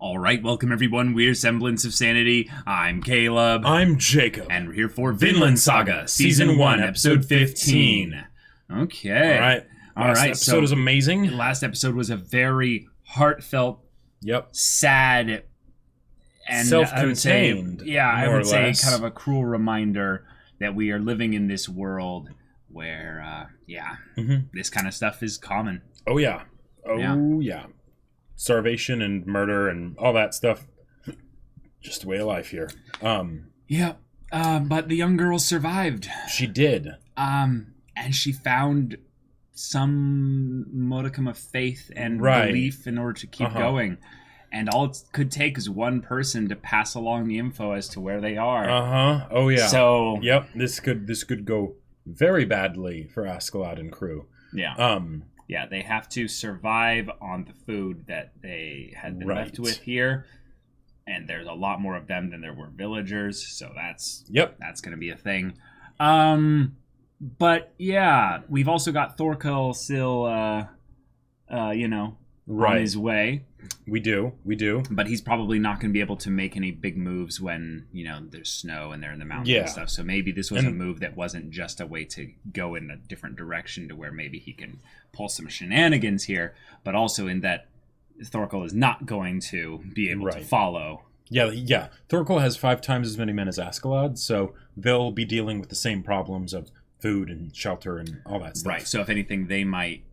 All right, welcome everyone. We're Semblance of Sanity. I'm Caleb. I'm Jacob. And we're here for Vinland Saga, Season 1, Episode 15. Okay. All right. Last episode was amazing. Last episode was a very heartfelt, sad, and self-contained. I would say kind of a cruel reminder that we are living in this world where, this kind of stuff is common. Oh, yeah. Yeah. Starvation and murder and all that stuff. Just the way of life here. But the young girl survived. She did. And she found some modicum of faith and belief in order to keep going. And all it could take is one person to pass along the info as to where they are. Oh, yeah. So, this could go very badly for Askeladd and crew. Yeah, they have to survive on the food that they had been left with here. And there's a lot more of them than there were villagers, so that's going to be a thing. But yeah, we've also got Thorkel still on his way. We do. But he's probably not going to be able to make any big moves when, there's snow and they're in the mountains and stuff. So maybe this was a move that wasn't just a way to go in a different direction to where maybe he can pull some shenanigans here, but also in that Thorkel is not going to be able to follow. Yeah. Thorkel has 5 times as many men as Askeladd, so they'll be dealing with the same problems of food and shelter and all that stuff. Right, so if anything, they might,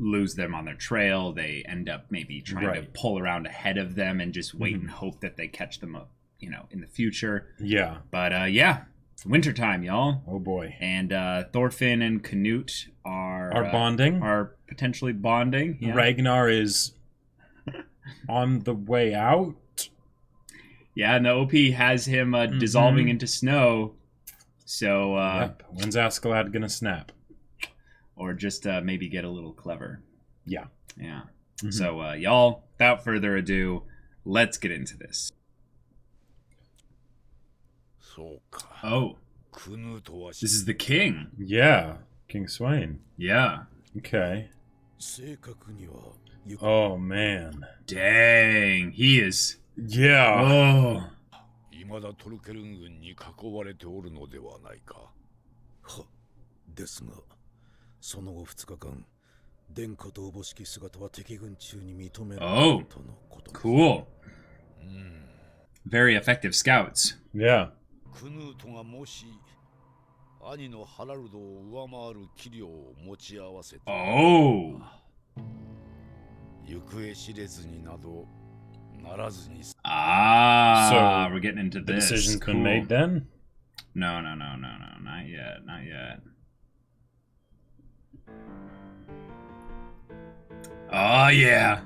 lose them on their trail. They end up maybe trying to pull around ahead of them and just wait and hope that they catch them up, in the future. Yeah. But it's wintertime, y'all. Oh boy. And Thorfinn and Canute are bonding. Are potentially bonding. Yeah. Ragnar is on the way out. Yeah, and the OP has him dissolving into snow. So when's Askeladd gonna snap? Or just maybe get a little clever. Yeah. So, y'all, without further ado, let's get into this. Oh. This is the king. Yeah. King Swain. Yeah. Okay. Oh, man. Dang. He is... Yeah. Oh. その後2日間、殿下とおぼしき姿は敵軍中に認められたとのことです。Cool. Very effective scouts. Yeah. クヌートがもし兄のハラルドを上回る器量を持ち合わせて、行方知れずになどならずに。So we're getting into the this. The decision's been made then? No, not yet. Oh, yeah.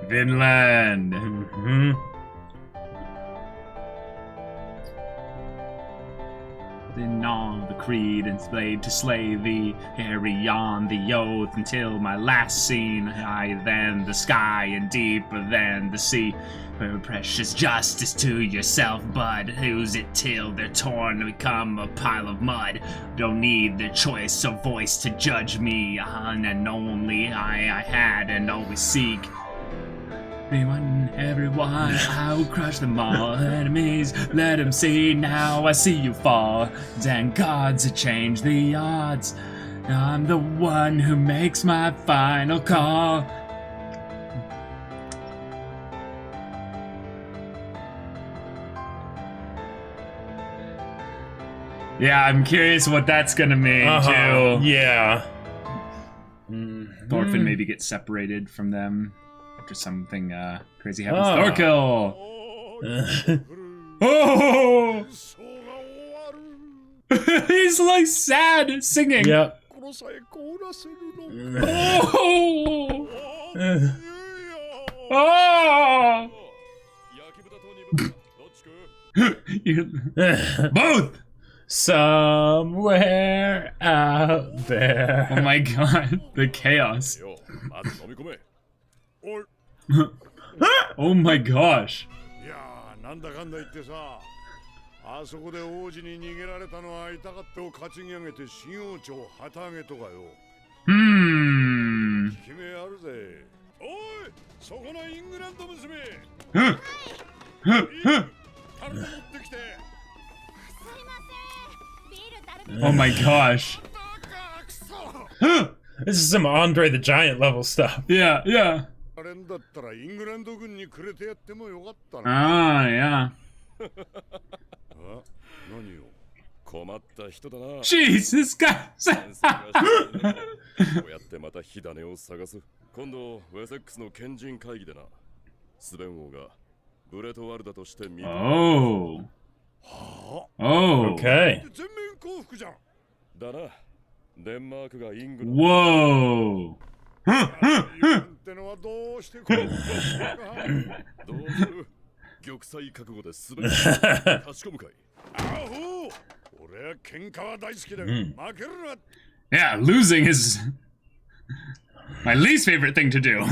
Vinland. On the creed and slayed to slay thee, carry on the oath until my last scene, higher than the sky and deeper than the sea. Precious justice to yourself, bud. Use it till they're torn to become a pile of mud. Don't need their choice or voice to judge me, and only I had and always seek. Everyone, I will crush them all. Enemies, let them see. Now I see you fall. And gods change the odds. I'm the one who makes my final call. Yeah, I'm curious what that's gonna mean too. Yeah. Thorfinn maybe gets separated from them. After something crazy happens. Thorkel! Oh! He's like sad singing. Yep. Both! Somewhere out there. Oh my god, the chaos. よまず飲み込めおい Oh my gosh. いやーなんだかんだ言ってさあそこで王子に逃げられたのは痛かってを担ぎ上げて新王朝を旗揚げとかよ Hmm. 決めあるぜおいそこのイングランド娘 Huh. Huh. Huh. タルト持ってきて Oh my gosh. バカクソ Huh. This is some Andre the Giant level stuff. Yeah, yeah. あれんだったらイングランド軍にくれてやってもよかったな Ah, yeah. あ何よ困った人だな Jeez, this guy. 戦争がしたいなこうやってまた火種を探す今度ウェセックスの賢人会議でなスベン王がブレトワルダとして見た Oh. は Oh. Okay. あ全面降伏じゃんだなデンマークがイングラン Whoa. ドってのはどうしてこうどうする玉砕覚悟で全て勝ち込むかいアホ俺は喧嘩は大好きだが、負けるな Yeah, losing is my least favorite thing to do.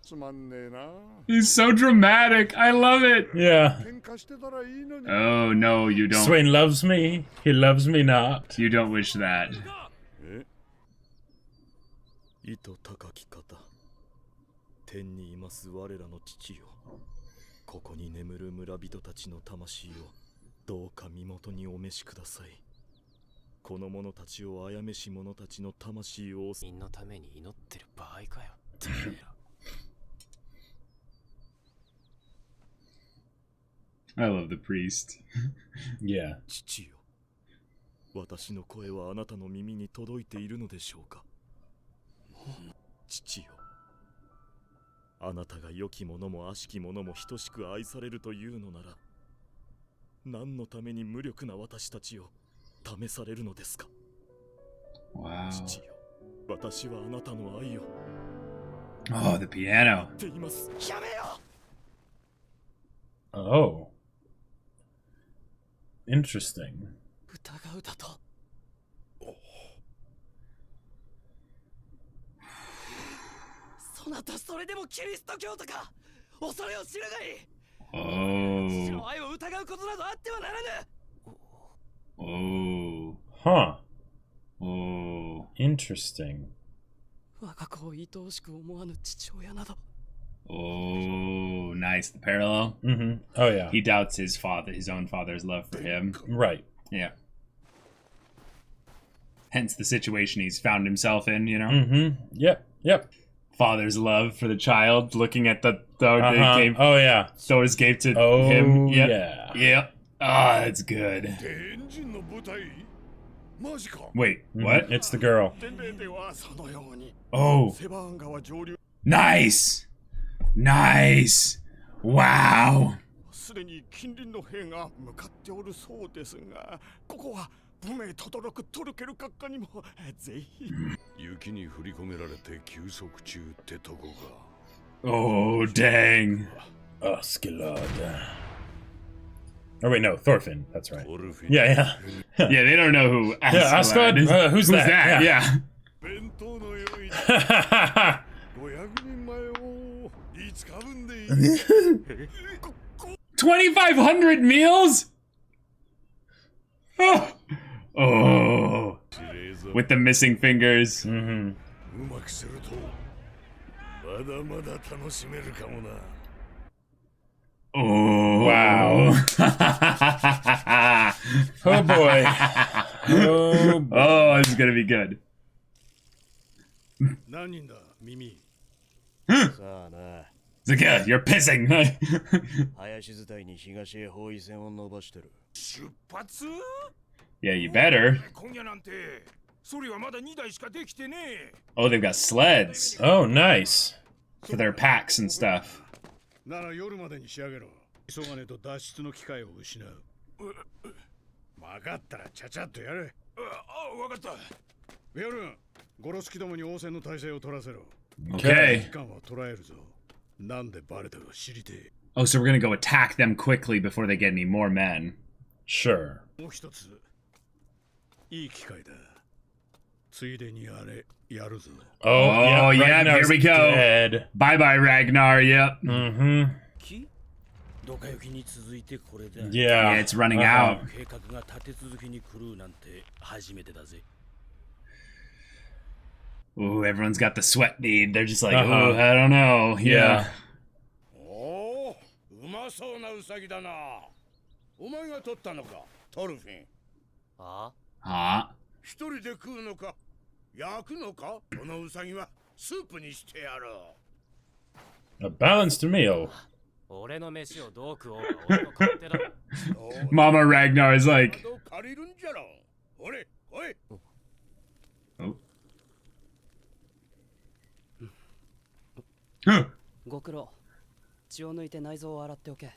つまんねえな He's so dramatic. I love it. Yeah. 喧嘩してたらいいのに Oh no, you don't. Swain loves me. He loves me not. You don't wish that. え糸高き方天にいます我らの父よここに眠る村人たちの魂をどうか身元にお召しくださいこの者たちを殺めし者たちの魂をみんなために祈ってる場合かよてめえら I love the priest. Yeah. 父よ私の声はあなたの耳に届いているのでしょうか父よあなたが良き者も悪しき者も等しく愛されるというのなら何のために無力な私たちを試されるのですか Wow. 父よ私はあなたの愛を Oh, the piano. っていますやめよ Oh. Interesting. 疑うだとそなたそれでもキリスト教徒か恐れを知るがいい 父 Oh. の愛を疑うことなどあってはならぬ Oh. Huh. Oh. Interesting. 我が子を愛おしく思わぬ父親など Oh. Nice. The parallel. Mm-hmm. Oh, yeah. He doubts his own father's love for him. Right. Yeah. Hence the situation he's found himself in, you know? Mm-hmm. Yep. Yep. Father's love for the child, looking at the dog Uh-huh. they gave, Oh, yeah. Thor's gave to Oh, him. Yep. yeah. Yep. Ah, that's good. エンジンの部隊マジか Wait, Mhm. what? It's the girl. 伝令ではそのように Oh, セバーン川上流 nice! Nice! Wow! すでに近隣の兵が向かっておるそうですがここは不明とどろくトルケル閣下にもぜひ雪に振り込められて休息中ってとこが Oh, dang. Askeladd. Oh, wait, no. Thorfinn. That's right. オルフィン Yeah, Yeah, they don't know who Yeah, Askeladd Askeladd? is. Who's that? Yeah. 弁当の用意yeah. 500人前を5日分でいい 2,500 meals? Oh. Oh. With the missing fingers. Mm-hmm. うまくするとまだまだ楽しめるかもな Oh. Wow. Oh, boy. Oh, boy. Oh, this is gonna be good. 何人だ耳 さあな Zaka, you're pissing. 林伝いに東へ包囲線を伸ばしてる出発 Yeah, you better. 今夜なんてソリはまだ2台しかできてねえ Oh, they've got sleds Oh, nice. for their packs and stuff. なら夜までに仕上げろ急がねえと脱出の機会を失う分かったらちゃちゃっとやれ分かったベオルンゴロスキどもに応戦の体制を取らせろ Okay. 時間は捉えるぞなんでバレたか知りてえ Oh, so we're gonna go attack them quickly before they get any more men. Sure. もう一ついい機会だ。ついでにあれやるぞ。Oh, Oh, yeah, Ragnar's here we go. dead. Bye bye, Ragnar. Yep. Mm-hmm. 木ドカ雪に続いてこれだ。Yeah, Yeah. it's running Uh-huh. out. 計画が立て続けに来るなんて初めてだぜ。 Ooh, everyone's got the sweat bead. They're just like, Uh-huh. ooh, I don't know. Yeah. おお、うまそうなウサギだな。お前が取ったのか、トルフィン。あ Ah. 一人で食うのか、焼くのか。このウサギはスープにしてやろう。 A balanced meal. 俺の飯をどう食おうが俺の勝手だ。 Mama Ragnar is like, 借りるんじゃろ。ほれ、来い。 oh. ご苦労。血を抜いて内臓を洗っておけ。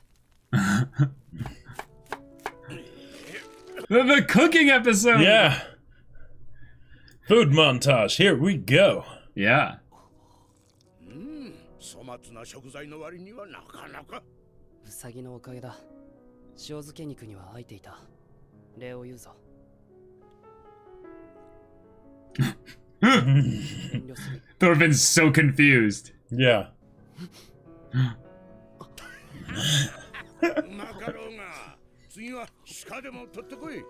The cooking episode. Yeah. Food montage. Here we go. Yeah. 粗末な食材の割にはなかなか。ウサギのおかげだ。塩漬け肉には空いていた。礼を言うぞ。遠慮する。 Thorfinn's so confused. Yeah. うまかろうが、次は鹿でも取ってこい。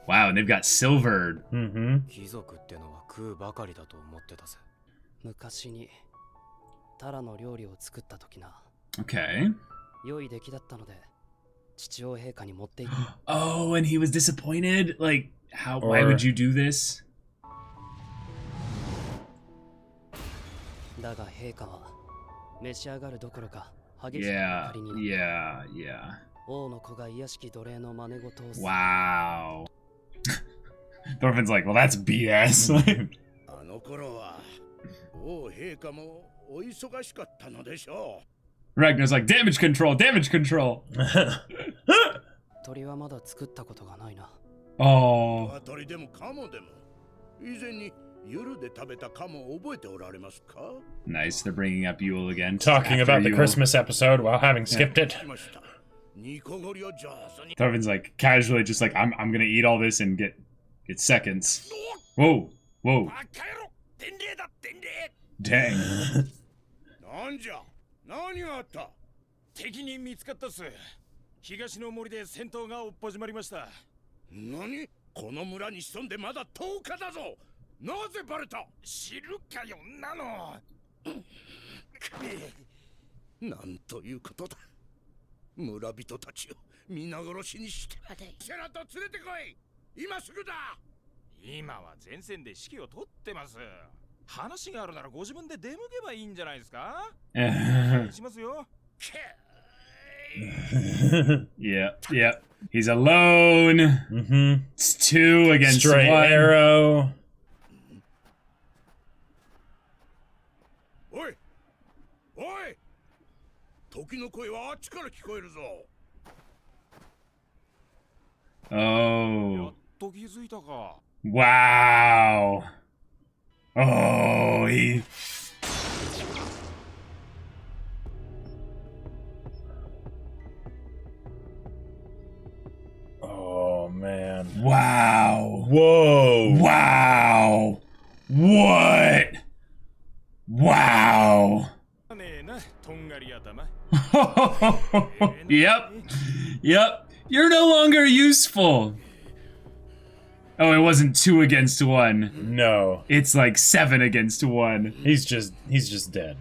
Wow, and they've got silvered. Mm-hmm. 貴族ってのは食うばかりだと思ってたぜ。昔にタラの料理を作った時な。 Okay. 良い出来だったので、父王陛下に持って行った。 Oh, and he was disappointed? Like, how, why would you do this? だが陛下は召し上がるどころか激しく Yeah, 怒りになった。 yeah. 王の子が卑しき奴隷の真似事をする。 Wow. Thorfinn's like, well, that's BS. あの頃は王陛下もお忙しかったのでしょ Ragnar's like, damage control. 鳥はまだ作ったことがないな。う。 Oh. 鶏でもカモでも。以前にユルで食べたカモを覚えておられますか。 Nice, they're bringing up Yule again. Talking After about the Yule. Christmas episode while having skipped it. 来ました。煮こごりを上手に。 Thorfinn's like, casually just like, I'm gonna eat all this and get seconds. Whoa. バカ野郎、伝令だ、伝令。 Dang. なんじゃ、何があった。敵に見つかったっす。東の森で戦闘がおっ始まりました。何、この村に潜んでまだ10日だぞ。なぜバレた。知るかよ、なの。なんということだ。村人たちを皆殺しにしてまで。セラと連れてこい。今すぐだ。今は前線で指揮を取ってます。話があるならご自分で出向けばいいんじゃないですか。しますよ。 Yep. He's alone. Mm-hmm. It's 2 against Straight 1. arrow. おいおい、時の声はあっちから聞こえるぞ。 Oh. やっと気づいたか。 Wow. Oh, he... Oh, man. Wow. Whoa. Wow. What? Wow. ねえな、とんがり頭。 Yep. You're no longer useful. Oh, it wasn't 2 against 1. No. It's like 7 against 1. He's just dead.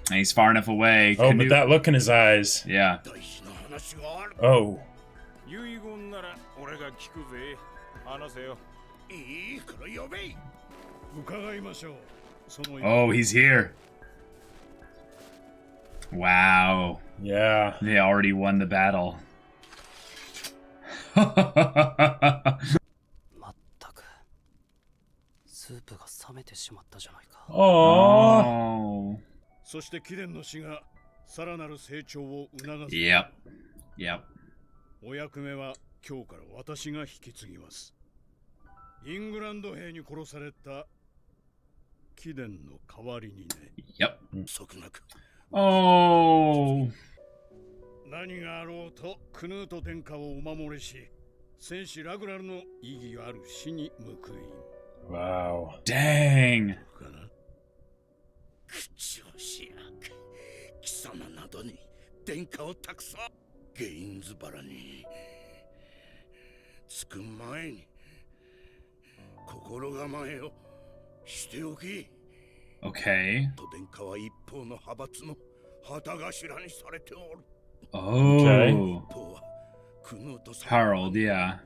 And he's far enough away. Oh, Canoe- but that look in his eyes. Yeah. 大事な話がある。 Oh. 遺言なら俺が聞くぜ。話せよ。いいから呼べ。伺いましょう。その Oh, he's here. Wow. Yeah. They already won the battle. まったく。スープが冷めてしまったじゃないか。 Oh. そして貴殿の死がさらなる成長を促す。 Yep. お役目は今日から私が引き継ぎます。イングランド兵に殺された貴殿の代わりにね。 Yep. 即なく。 Oh. 貴殿の代わりにね。 Oh. 貴殿の代わりにね。 Oh. 貴殿の代わりにね。 Oh. 何があろうとクヌート殿下をお守りし、戦士ラグナルの意義ある死に報いん。 Wow. Dang. かな。口をしやく。貴様などに殿下を託そう。ゲインズバラに着く前に心構えをしておき。 Okay. と殿下は一方の派閥の旗頭にされておる。 Oh. Okay. 一方はクヌート様、 Harold, yeah.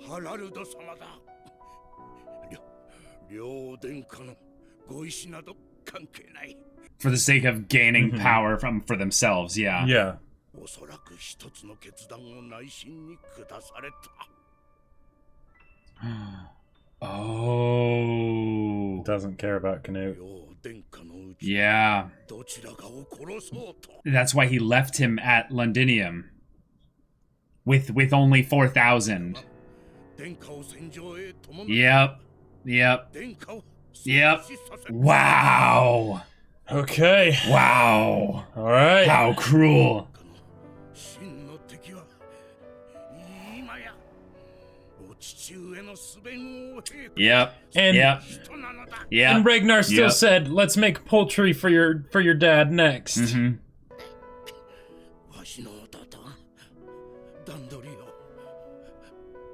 ハラルド様だ。両殿下のご意志など関係ない。 For the sake of gaining power for themselves, yeah. Yeah. おそらく一つの決断を内心に下された。Oh. Doesn't care about Canute. 両殿下のうち Yeah. どちらかを殺そうと。 That's why he left him at Londinium. With only 4,000. 殿下を戦場へ伴う。 Yep. Yep. 殿下を Yep. 死させる。 Wow. Okay. Wow. All right. How cruel. 真の敵は今やお父上のすべの兵 Yep. And Yep. 人なのだ。 Yep. and Ragnar still Yep. said, "Let's make poultry for your dad next." Mhm. わしの弟段取りを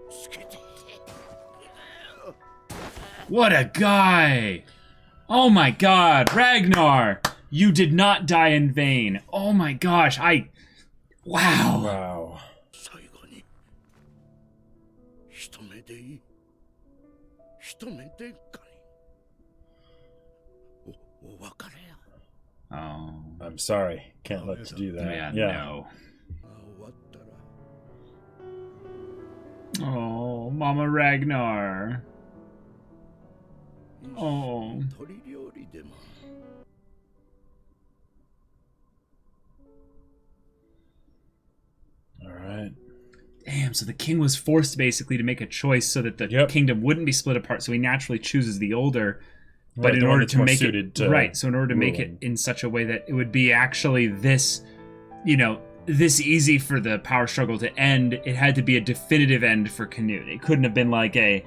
つけて。 What a guy. Oh my god, Ragnar. You did not die in vain. Oh my gosh, Wow. Wow. 最後に一目でいい。一目でかい。お別れや。 Oh. I'm sorry. Can't let you do that. Yeah, Yeah. no. 終わったら Oh, Mama Ragnar. Oh. 鳥料理でも。 All right. Damn, so the king was forced basically to make a choice so that the Yep. kingdom wouldn't be split apart, so he naturally chooses the older. But Right, in the one order that's to more make suited it to right, so in order to make it ruling. in such a way that it would be actually this, this easy for the power struggle to end, it had to be a definitive end for Canute. It couldn't have been like a,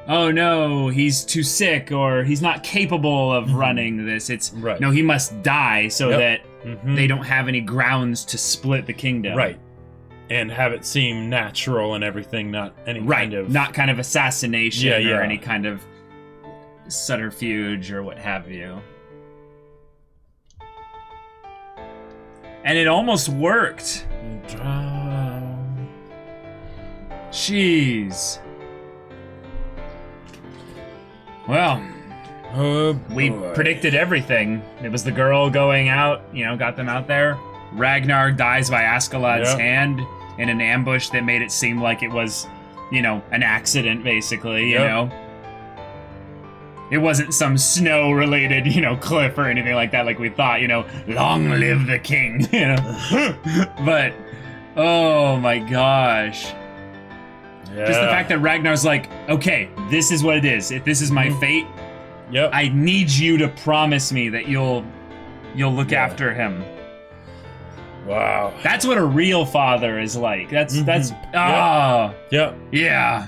oh no, he's too sick or he's not capable of running this. It's Right. no, he must die so Yep. that Mhm. they don't have any grounds to split the kingdom. Right. And have it seem natural and everything, not any Right, kind of not kind of assassination Yeah, yeah. or any kind of subterfuge or what have you. And it almost worked. Jeez. Well, Oh, we boy. predicted everything. It was the girl going out, got them out there. Ragnar dies by Askeladd's Yep. hand in an ambush that made it seem like it was, an accident, basically, Yep. It wasn't some snow-related, cliff or anything like that, like we thought, long live the king, But, oh my gosh. Yeah. Just the fact that Ragnar's like, okay, this is what it is. If this is my fate, Yep. I need you to promise me that you'll look Yeah. after him. Wow. That's what a real father is like. That's Yep. yeah.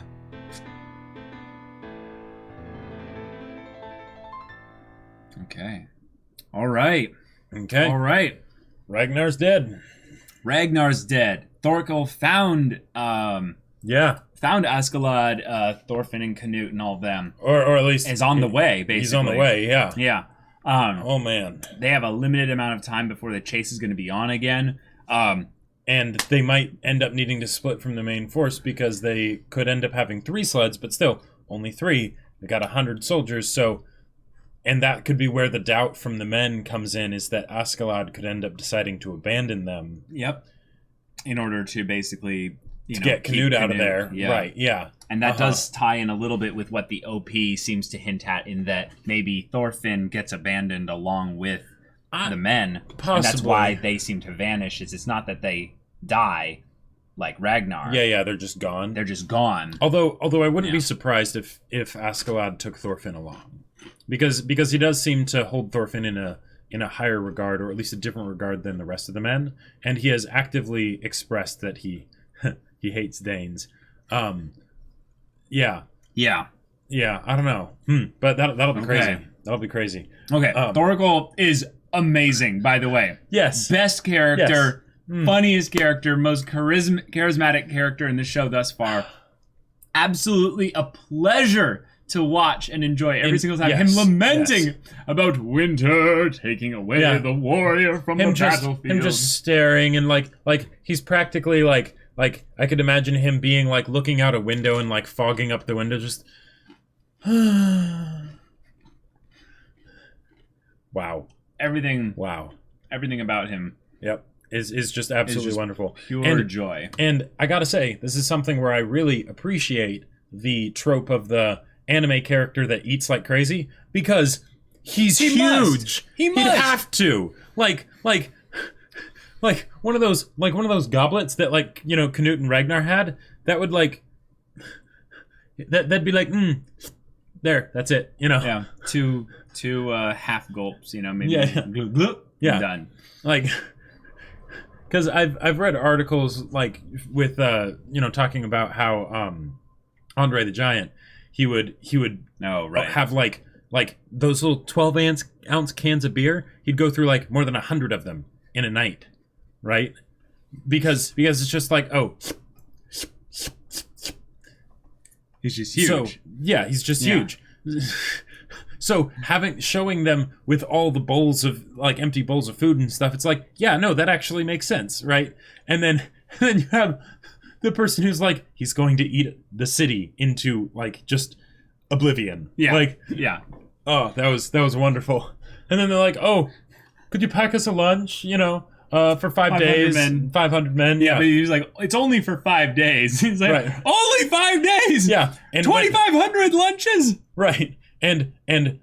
Okay. All right. Okay. All right. Ragnar's dead. Ragnar's dead. Thorkel found Yeah. Askeladd, Thorfinn and Canute and all of them. Or at least Is on the way, basically. He's on the way. Yeah. Yeah. Oh man. They have a limited amount of time before the chase is going to be on again. And they might end up needing to split from the main force because they could end up having 3 sleds, but still only 3. They got 100 soldiers, so. And that could be where the doubt from the men comes in, is that Askeladd could end up deciding to abandon them. Yep. In order to basically, To get keep Canute out of Canute. there. Yeah. Right, yeah. And that Uh-huh. does tie in a little bit with what the OP seems to hint at, in that maybe Thorfinn gets abandoned along with the men. Possibly. And that's why they seem to vanish. Is it's not that they die like Ragnar. Yeah, they're just gone. They're just gone. Although I wouldn't Yeah. be surprised if Askeladd took Thorfinn along. Because he does seem to hold Thorfinn in a in a higher regard, or at least a different regard than the rest of the men, and he has actively expressed that he he hates Danes. Yeah, I don't know, but that'll be crazy. Okay. That'll be crazy. Okay, Thorkel is amazing, by the way. Yes, Best character, Yes. funniest character, most charismatic character in the show thus far. Absolutely a pleasure to watch and enjoy every single time. Yes, Him lamenting yes. about winter taking away the warrior from the battlefield. Him just staring and like he's practically like I could imagine him being like looking out a window and like fogging up the window, just wow. Everything about him. Yep. Is just absolutely wonderful. Pure joy. And I gotta say, this is something where I really appreciate the trope of the anime character that eats like crazy, because he's huge. He must. He'd have to. Like one of those goblets that Canute and Ragnar had, that would that'd be like, there, that's it, Yeah. Two half gulps, maybe. Yeah. Glug, glug, Yeah. Done. Because I've read articles with talking about how Andre the Giant, he would have those little 12-ounce cans of beer. He'd go through more than 100 of them in a night, right? Because it's just He's just huge. So yeah, he's just huge. So showing them with all the bowls of empty bowls of food and stuff, it's that actually makes sense, right? And then you have the person who's he's going to eat the city into just oblivion. Yeah. Oh, that was wonderful. And then they're oh, could you pack us a lunch? For 5 days, 500 men. Yeah, but he's it's only for 5 days. He's right. Only 5 days. Yeah, and 2,500 lunches. Right. And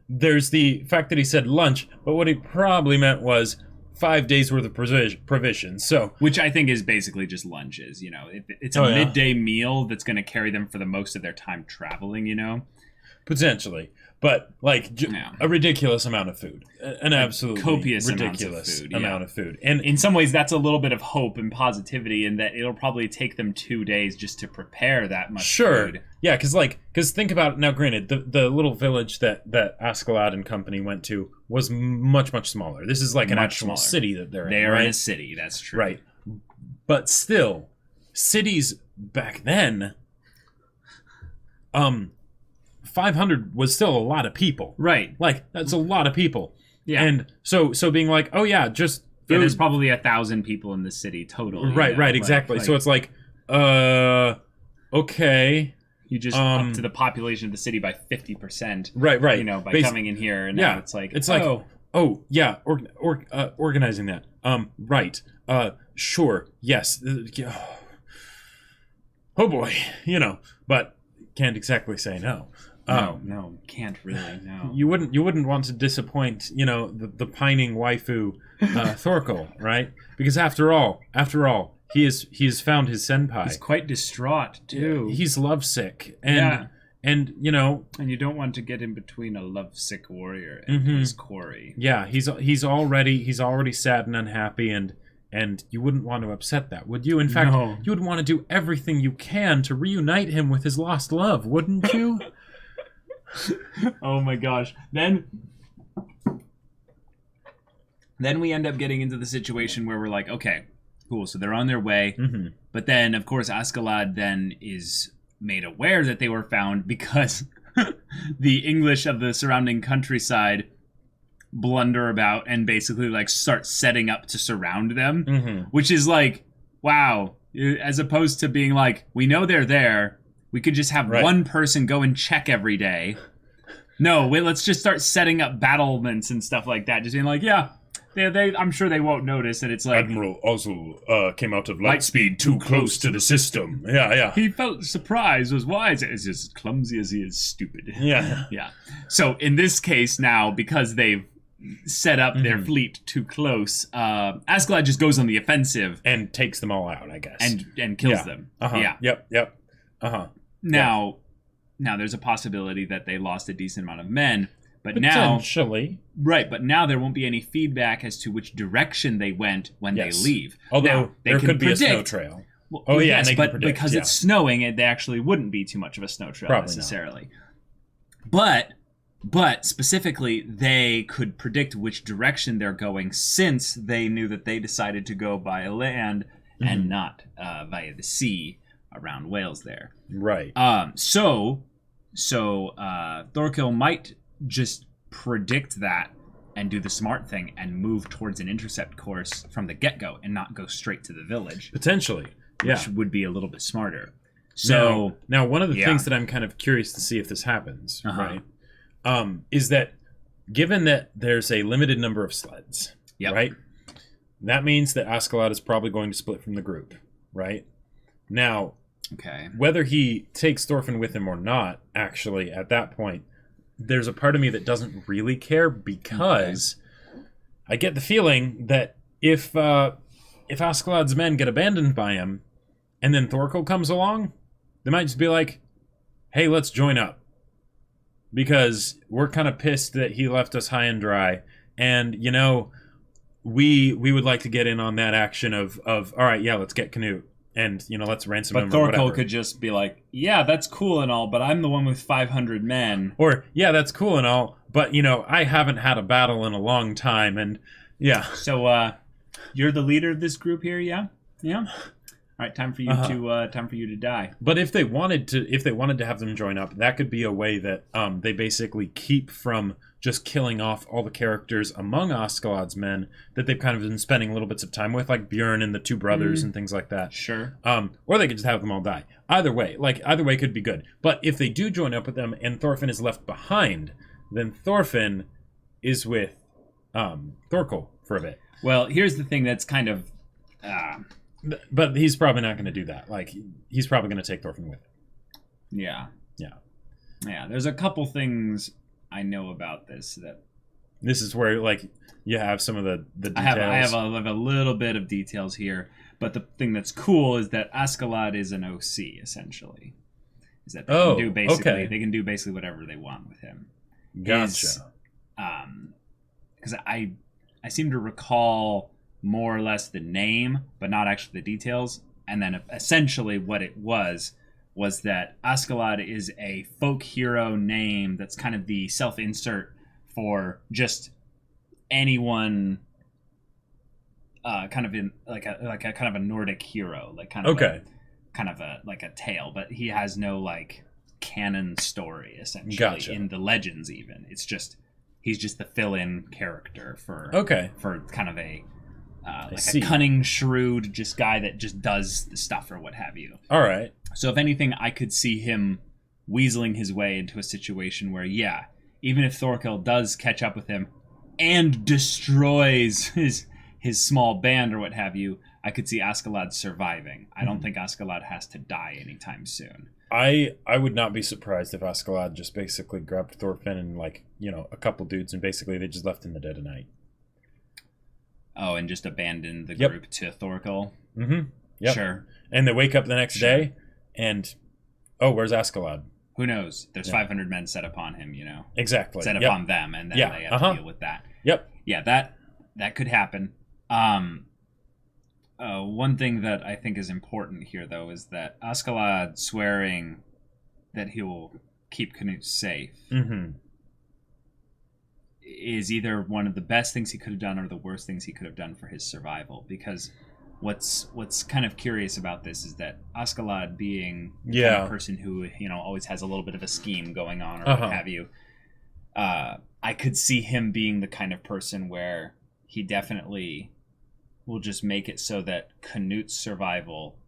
there's the fact that he said lunch, but what he probably meant was 5 days worth of provisions. So, which I think is basically just lunches. It's a midday meal that's going to carry them for the most of their time traveling. Potentially, but a ridiculous amount of food, an absolutely copious ridiculous amount of food. And in some ways, that's a little bit of hope and positivity in that it'll probably take them 2 days just to prepare that much food. Yeah, because think about it now. Granted, the little village that Askeladd and company went to was much smaller. This is an actual city that they're in. They're right? in a city. That's true. Right, but still, cities back then, 500 was still a lot of people. Right. That's a lot of people. Yeah. And so being oh yeah, just yeah, there's probably 1,000 people in the city total. Right, exactly. So it's okay. You just up to the population of the city by 50%. Right. By coming in here, and now oh yeah, organizing that. Right. Sure. Yes. Oh boy. But can't exactly say no. No, can't really. No, you wouldn't want to disappoint, the pining waifu, Thorkel, right? Because after all, he has found his senpai. He's quite distraught too. He's lovesick, and and you don't want to get in between a lovesick warrior and his quarry. Yeah, he's already sad and unhappy, and you wouldn't want to upset that, would you? In fact, you would want to do everything you can to reunite him with his lost love, wouldn't you? Oh my gosh. Then we end up getting into the situation where we're okay, cool, so they're on their way. But then, of course, Askeladd then is made aware that they were found because the English of the surrounding countryside blunder about and basically start setting up to surround them, which is wow, as opposed to being we know they're there. We could just have one person go and check every day. No, wait, let's just start setting up battlements and stuff like that. Just being they I'm sure they won't notice. And it's Admiral Ozzel came out of lightspeed too close to the system. Yeah. He felt surprised, was wise. It's as clumsy as he is stupid. Yeah. Yeah. So in this case now, because they've set up their fleet too close, Askeladd just goes on the offensive. And takes them all out, I guess. And kills them. Yeah. Yep. Now there's a possibility that they lost a decent amount of men, But now, Potentially. right, but now there won't be any feedback as to which direction they went when Yes. they leave. Although now, they there can could be a snow predict- trail. Well, Oh, yeah, yes, and they can but predict, because yeah. it's snowing, it actually wouldn't be too much of a snow trail Probably necessarily. But specifically, they could predict which direction they're going since they knew that they decided to go by land and not via the sea around Wales there. Right. So Thorkill might just predict that and do the smart thing and move towards an intercept course from the get-go and not go straight to the village, Potentially. Yeah. which would be a little bit smarter. So now one of the yeah. things that I'm kind of curious to see if this happens, Uh-huh. right, is that given that there's a limited number of sleds, Yep. right, that means that Askeladd is probably going to split from the group, right? Now, okay, whether he takes Thorfinn with him or not, actually, at that point, there's a part of me that doesn't really care because I get the feeling that if Askeladd's men get abandoned by him and then Thorkel comes along, they might just be like, hey, let's join up. Because we're kind of pissed that he left us high and dry. And, you know, we would like to get in on that action of all right, yeah, let's get Canute. And, you know, let's ransom but him or whatever. Thorkill could just be like, yeah, that's cool and all, but I'm the one with 500 men. Or, yeah, that's cool and all, but, you know, I haven't had a battle in a long time, and, yeah. So, you're the leader of this group here, yeah? Yeah? All right, time for you to die. But if they wanted to have them join up, that could be a way that they basically keep from just killing off all the characters among Askeladd's men that they've kind of been spending little bits of time with, like Bjorn and the two brothers and things like that. Sure. Or they could just have them all die. Either way could be good. But if they do join up with them and Thorfinn is left behind, then Thorfinn is with Thorkel for a bit. Well, here's the thing that's kind of... But he's probably not going to do that. Like, he's probably going to take Thorfinn with him. Yeah. Yeah. Yeah, there's a couple things I know about this that... This is where, like, you have some of the details. I have a little bit of details here, but the thing that's cool is that Askeladd is an OC, essentially. Is that they can do basically whatever they want with him. Gotcha. Because I seem to recall more or less the name, but not actually the details. And then essentially what it was that Askeladd is a folk hero name that's kind of the self-insert for just anyone kind of in like a kind of a Nordic hero, like kind of a tale, but he has no like canon story essentially in the legends even. It's just he's just the fill-in character for kind of a a cunning, shrewd, just guy that just does the stuff or what have you. All right. So if anything, I could see him weaseling his way into a situation where, yeah, even if Thorkel does catch up with him and destroys his small band or what have you, I could see Askeladd surviving. I don't think Askeladd has to die anytime soon. I would not be surprised if Askeladd just basically grabbed Thorfinn and, like, you know, a couple dudes and basically they just left in the dead of night. Oh, and just abandoned the group to Thorkel? Mm-hmm. Yep. Sure. And they wake up the next day and, oh, where's Askeladd? Who knows? There's 500 men set upon him, you know. Exactly. Set upon them, and then they have to deal with that. Yep. Yeah, that could happen. One thing that I think is important here, though, is that Askeladd swearing that he will keep Canute safe is either one of the best things he could have done or the worst things he could have done for his survival. Because what's kind of curious about this is that Askeladd being the kind of person who, you know, always has a little bit of a scheme going on or what have you, I could see him being the kind of person where he definitely will just make it so that Canute's survival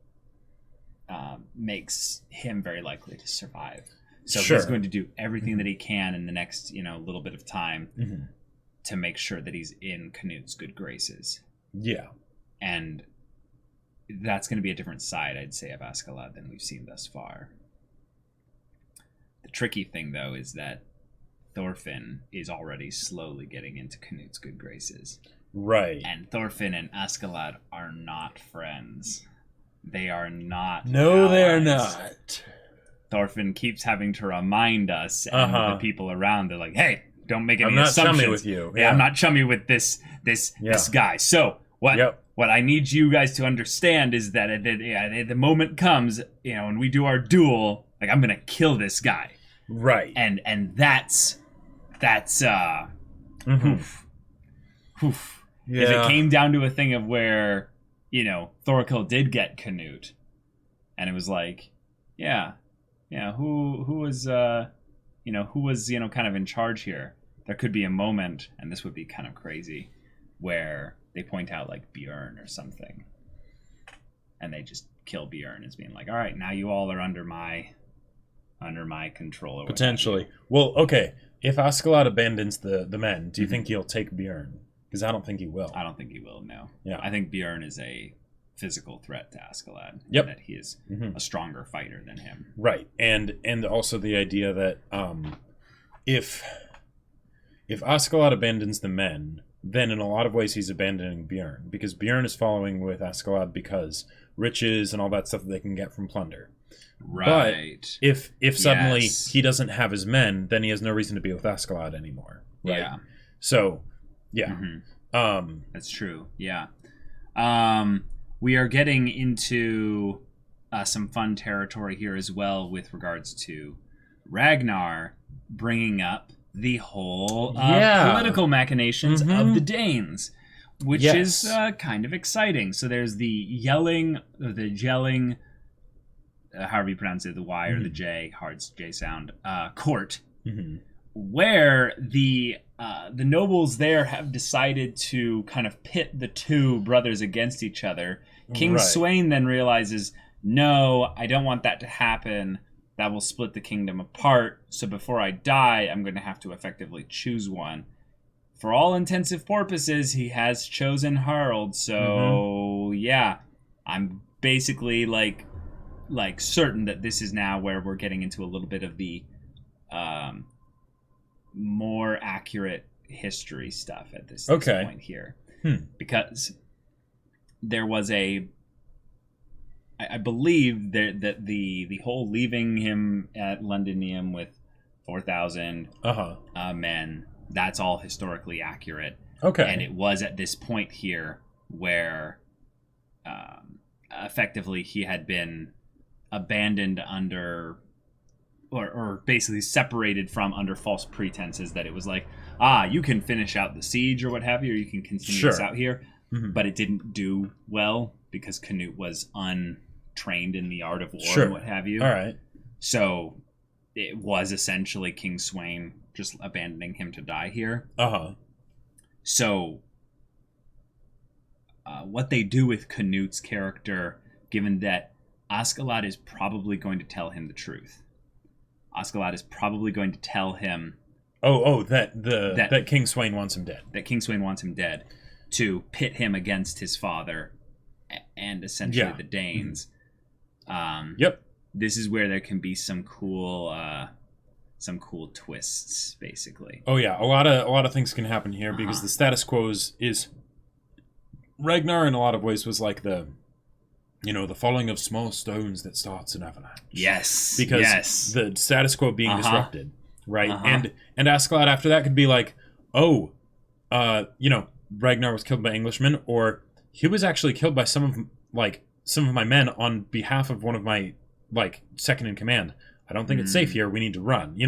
makes him very likely to survive. So he's going to do everything that he can in the next, you know, little bit of time to make sure that he's in Canute's good graces. Yeah. And that's going to be a different side, I'd say, of Askeladd than we've seen thus far. The tricky thing, though, is that Thorfinn is already slowly getting into Canute's good graces. Right. And Thorfinn and Askeladd are not friends. They are not No, they are allies. not. Thorfinn keeps having to remind us and the people around, they're like, hey, don't make any I'm not assumptions. chummy with you. Yeah, I'm not chummy with this guy. So what I need you guys to understand is that at the moment comes, when we do our duel, like, I'm gonna kill this guy. Right. And that's oof. Yeah. If it came down to a thing of where, Thorkel did get Canute, and it was like, who was kind of in charge here? There could be a moment, and this would be kind of crazy, where they point out like Bjorn or something, and they just kill Bjorn as being like, all right, now you all are under my control. Or potentially. Well, okay. If Askeladd abandons the men, do you think he'll take Bjorn? Because I don't think he will. I don't think he will. No. Yeah. I think Bjorn is a physical threat to Askeladd. Yep. That he is a stronger fighter than him. Right. And also the idea that if Askeladd abandons the men, then in a lot of ways he's abandoning Bjorn, because Bjorn is following with Askeladd because riches and all that stuff that they can get from plunder. Right. But if suddenly he doesn't have his men, then he has no reason to be with Askeladd anymore. Right? Yeah. So, yeah. That's true. Yeah. We are getting into some fun territory here as well with regards to Ragnar bringing up the whole political machinations of the Danes, which is kind of exciting. So there's the gelling, however you pronounce it, the Y or the J, hard J sound, court, where the nobles there have decided to kind of pit the two brothers against each other. King Sweyn then realizes, no, I don't want that to happen. That will split the kingdom apart. So before I die, I'm going to have to effectively choose one. For all intensive purposes, he has chosen Harald. So I'm basically like certain that this is now where we're getting into a little bit of the more accurate history stuff at this point here. Because there was I believe that the whole leaving him at Londinium with 4,000 men, that's all historically accurate. Okay. And it was at this point here where effectively he had been abandoned under or basically separated from under false pretenses that it was like, you can finish out the siege or what have you, or you can continue this out here. But it didn't do well because Canute was untrained in the art of war and what have you. All right. So it was essentially King Sweyn just abandoning him to die here. So what they do with Canute's character, given that Askeladd is probably going to tell him the truth. Askeladd is probably going to tell him that King Sweyn wants him dead. That King Sweyn wants him dead to pit him against his father and essentially the Danes. This is where there can be some cool twists, basically. Oh yeah, a lot of things can happen here because the status quo is Ragnar in a lot of ways was like the falling of small stones that starts an avalanche. Yes. Because the status quo being disrupted, right? And Askeladd after that could be like, Ragnar was killed by Englishmen, or he was actually killed by some of my men on behalf of one of my second in command. I don't think it's safe here. We need to run.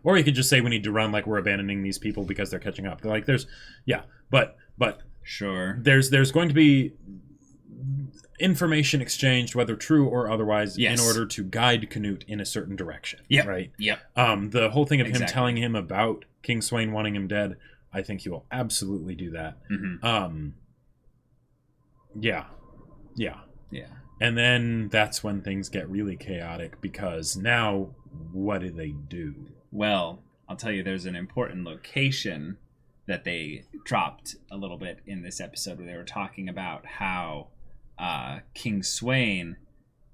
Or you could just say we need to run, like we're abandoning these people because they're catching up. But sure. There's going to be information exchanged, whether true or otherwise, in order to guide Canute in a certain direction. Right? Yep. The whole thing of him telling him about King Sweyn wanting him dead, I think he will absolutely do that. Yeah. And then that's when things get really chaotic, because now what do they do? Well, I'll tell you, there's an important location that they dropped a little bit in this episode where they were talking about how King Sweyn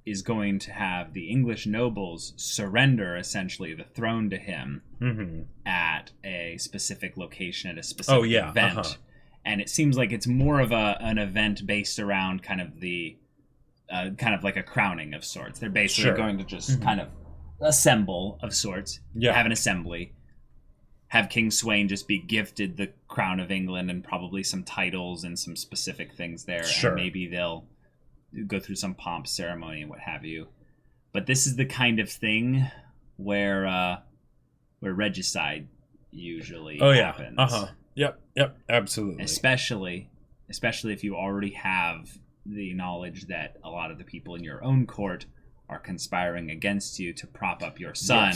is going to have the English nobles surrender essentially the throne to him at a specific location at a specific event. And it seems like it's more of an event based around kind of the kind of like a crowning of sorts. They're basically going to just kind of assemble of sorts, have an assembly, have King Sweyn just be gifted the crown of England and probably some titles and some specific things there. Sure. And maybe they'll go through some pomp ceremony and what have you. But this is the kind of thing where regicide usually happens. Yep, absolutely. Especially if you already have the knowledge that a lot of the people in your own court are conspiring against you to prop up your son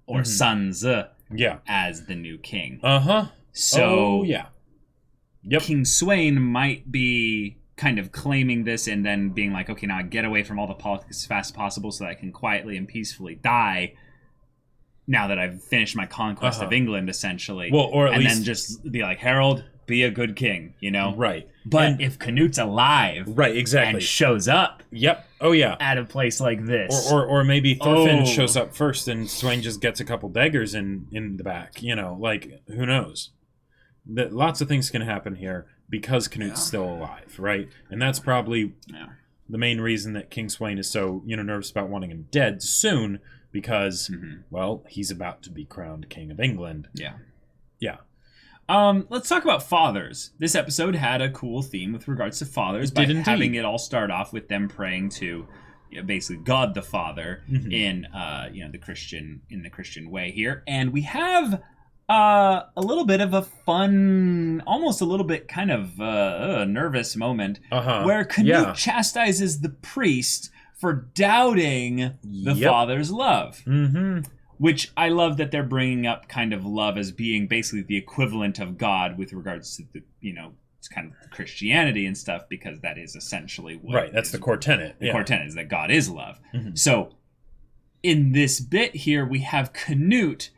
or sons as the new king. So King Sweyn might be kind of claiming this and then being like, okay, now I get away from all the politics as fast as possible so that I can quietly and peacefully die now that I've finished my conquest of England, essentially. Well, or at and least... then just be like, Harold, be a good king, you know? Right. But if Canute's alive exactly. and shows up at a place like this. Or maybe Thorfinn shows up first and Sweyn just gets a couple daggers in the back, you know, like, who knows? Lots of things can happen here because Canute's still alive, right? And that's probably the main reason that King Sweyn is so, nervous about wanting him dead soon, because, well, he's about to be crowned King of England. Yeah. Let's talk about fathers. This episode had a cool theme with regards to fathers by having it all start off with them praying to basically God the Father in the Christian way here. And we have a little bit of a fun, almost a little bit kind of nervous moment where Canute chastises the priest for doubting the father's love. Which I love that they're bringing up kind of love as being basically the equivalent of God with regards to the, it's kind of Christianity and stuff, because that is essentially what... Right, that's the core tenet. The core tenet is that God is love. So in this bit here, we have Canute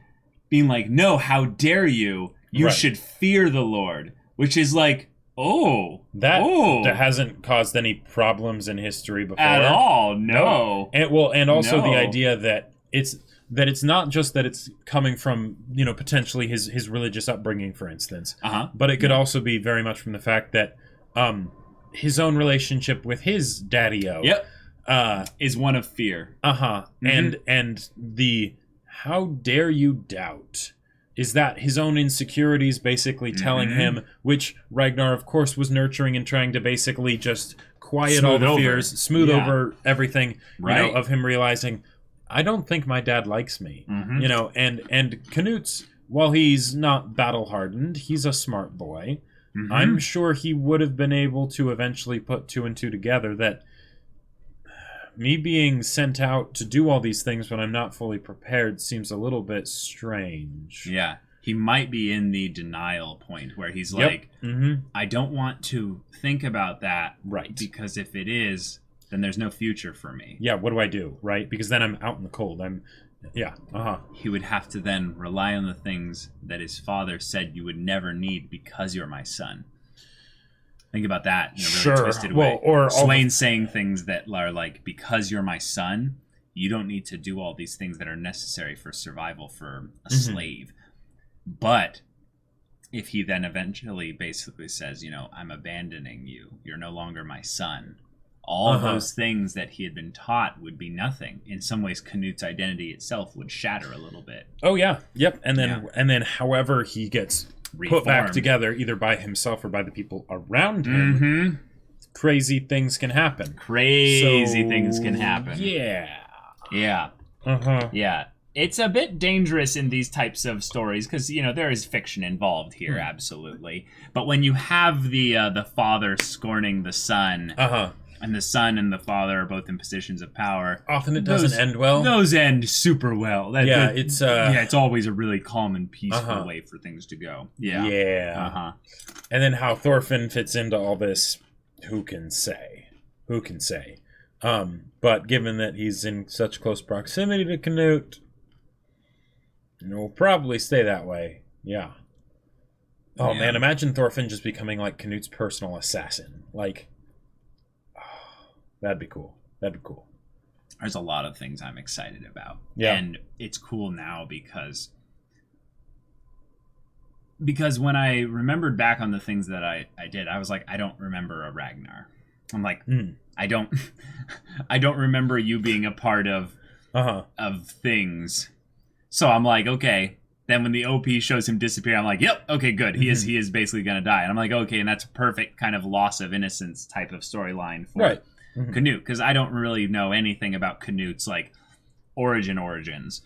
being like, no, how dare you? You should fear the Lord. Which is like, that hasn't caused any problems in history before. At all, no. And also the idea that it's not just that it's coming from, potentially his religious upbringing, for instance, but it could also be very much from the fact that his own relationship with his daddy-o is one of fear. And the how dare you doubt is that his own insecurities basically telling him, which Ragnar, of course, was nurturing and trying to basically just quiet all the fears, smooth over everything, of him realizing, I don't think my dad likes me, and Canute's, while he's not battle-hardened, he's a smart boy. I'm sure he would have been able to eventually put two and two together that me being sent out to do all these things when I'm not fully prepared seems a little bit strange. Yeah. He might be in the denial point where he's like, I don't want to think about that. Right. Because if it is, then there's no future for me. Yeah, what do I do, right? Because then I'm out in the cold. He would have to then rely on the things that his father said you would never need because you're my son. Think about that in a really twisted way. Or Sweyn saying things that are like, because you're my son, you don't need to do all these things that are necessary for survival for a slave. But if he then eventually basically says, I'm abandoning you, you're no longer my son, all those things that he had been taught would be nothing. In some ways, Canute's identity itself would shatter a little bit. Oh, yeah. Yep. And then however he gets put back together, either by himself or by the people around him, crazy things can happen. Yeah. Yeah. It's a bit dangerous in these types of stories because, there is fiction involved here, absolutely. But when you have the father scorning the son, and the son and the father are both in positions of power, often it doesn't end well. Those end super well. It's always a really calm and peaceful way for things to go. Yeah. And then how Thorfinn fits into all this, who can say? But given that he's in such close proximity to Canute, will probably stay that way. Yeah. Man, imagine Thorfinn just becoming like Canute's personal assassin. Like, that'd be cool. There's a lot of things I'm excited about. Yeah. And it's cool now because when I remembered back on the things that I did, I was like, I don't remember a Ragnar. I'm like, I don't remember you being a part of things. So I'm like, okay, then when the OP shows him disappear, I'm like, yep, okay, good. He is basically gonna die. And I'm like, okay, and that's a perfect kind of loss of innocence type of storyline for Canute, because I don't really know anything about Canute's like origins.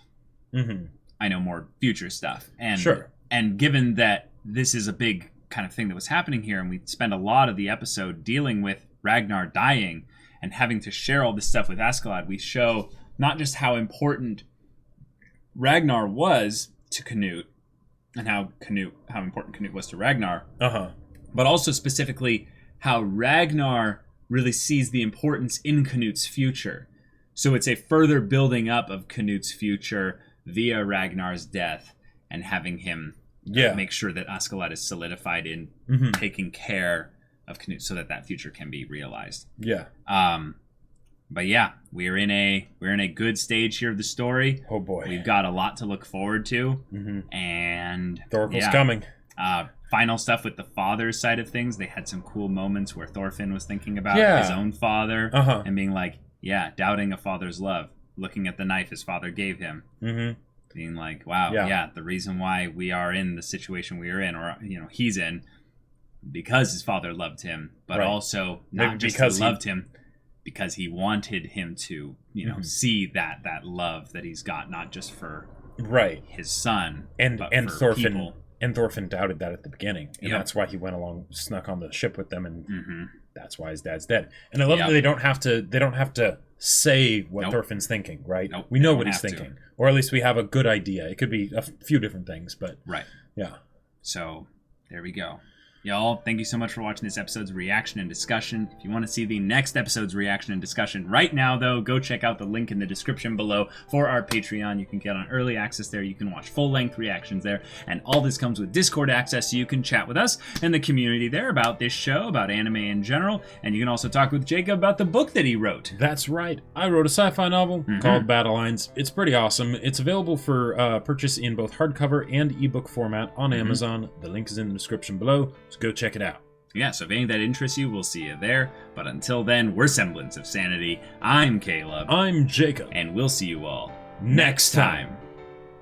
I know more future stuff. And and given that this is a big kind of thing that was happening here, and we spend a lot of the episode dealing with Ragnar dying and having to share all this stuff with Askeladd, we show not just how important Ragnar was to Canute and how important Canute was to Ragnar, but also specifically how Ragnar really sees the importance in Canute's future. So it's a further building up of Canute's future via Ragnar's death and having him make sure that Askeladd is solidified in taking care of Canute so that future can be realized. But yeah, we're in a good stage here of the story. Oh boy, we've got a lot to look forward to, and Thorkel's coming. Final stuff with the father's side of things. They had some cool moments where Thorfinn was thinking about his own father and being like, doubting a father's love, looking at the knife his father gave him, being like, wow, the reason why we are in the situation we are in, or he's in, because his father loved him, but also not just because he loved him, because he wanted him to, see that love that he's got, not just for his son, but for Thorfinn. people. And Thorfinn doubted that at the beginning, and that's why he went along, snuck on the ship with them, and that's why his dad's dead. And I love that they don't have to say what Thorfinn's thinking, right? We know what he's thinking, or at least we have a good idea. It could be a few different things, but So there we go. Y'all, thank you so much for watching this episode's reaction and discussion. If you want to see the next episode's reaction and discussion right now, though, go check out the link in the description below for our Patreon. You can get on early access there. You can watch full-length reactions there. And all this comes with Discord access, so you can chat with us and the community there about this show, about anime in general. And you can also talk with Jacob about the book that he wrote. That's right. I wrote a sci-fi novel called Battle Lines. It's pretty awesome. It's available for purchase in both hardcover and ebook format on Amazon. The link is in the description below. So go check it out. Yeah, so if any of that interests you, we'll see you there. But until then, we're Semblance of Sanity. I'm Caleb. I'm Jacob. And we'll see you all next time.